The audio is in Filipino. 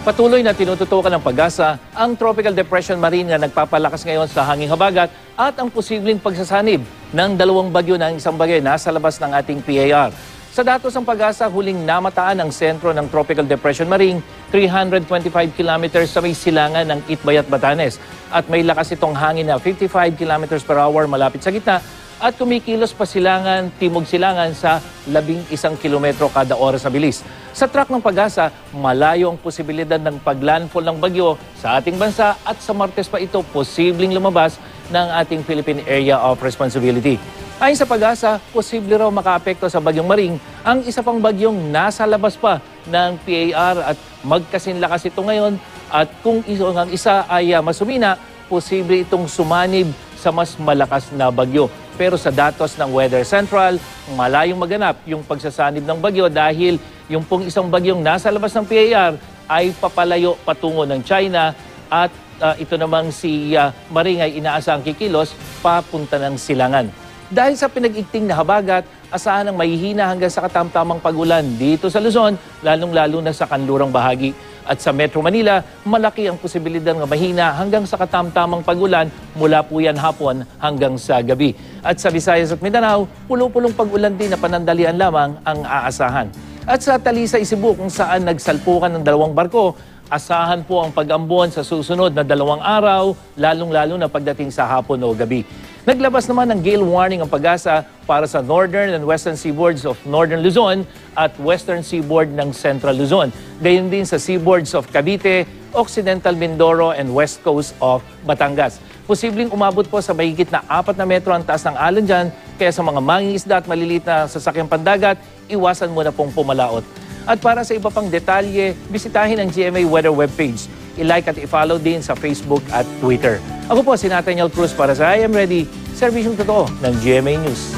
Patuloy na tinututukan ng Pag-asa ang Tropical Depression Marine na nagpapalakas ngayon sa hanging habagat at ang posibleng pagsasanib ng dalawang bagyo ng isang bagay nasa labas ng ating PAR. Sa datos ng Pag-asa, huling namataan ang sentro ng Tropical Depression Marine 325 kilometers sa may silangan ng Itbayat, Batanes. At may lakas itong hangin na 55 kilometers per hour malapit sa gitna at kumikilos pa silangan, timog silangan sa 11 kilometro kada oras sa bilis. Sa track ng Pag-asa, malayo ang posibilidad ng paglandfall ng bagyo sa ating bansa at sa Martes pa ito posibleng lumabas ng ating Philippine Area of Responsibility. Ayon sa Pag-asa, posible raw makaapekto sa bagyong Maring ang isa pang bagyong nasa labas pa ng PAR at magkasinlakas ito ngayon at kung ang isa ay masumina, posible itong sumanib sa mas malakas na bagyo. Pero sa datos ng Weather Central, malayong maganap yung pagsasanib ng bagyo dahil yung pong isang bagyong nasa labas ng PAR ay papalayo patungo ng China at ito namang si Maring ay inaasahang kikilos papunta ng silangan. Dahil sa pinag-igting na habagat, asahan ang mahihina hanggang sa katamtamang pag-ulan dito sa Luzon, lalong-lalo na sa kanlurang bahagi. At sa Metro Manila, malaki ang posibilidad ng mahina hanggang sa katamtamang pag-ulan mula po yan hapon hanggang sa gabi. At sa Visayas at Mindanao, pulo-pulong pag-ulan din na panandalian lamang ang aasahan. At sa Talisay, Cebu, kung saan nagsalpukan ng dalawang barko, asahan po ang pag-ambon sa susunod na 2 araw, lalong-lalo na pagdating sa hapon o gabi. Naglabas naman ng gale warning ang Pag-asa para sa northern and western seaboards of northern Luzon at western seaboard ng central Luzon. Gayon din sa seaboards of Cavite, Occidental Mindoro and west coast of Batangas. Posibleng umabot po sa mahigit na 4 na metro ang taas ng alon dyan, kaya sa mga mangingisda at maliliit na sasakyang pandagat, iwasan mo na pong pumalaot. At para sa iba pang detalye, bisitahin ang GMA Weather webpage. I-like at i-follow din sa Facebook at Twitter. Ako po si Nathaniel Cruz para sa I Am Ready, serbisyong totoo ng GMA News.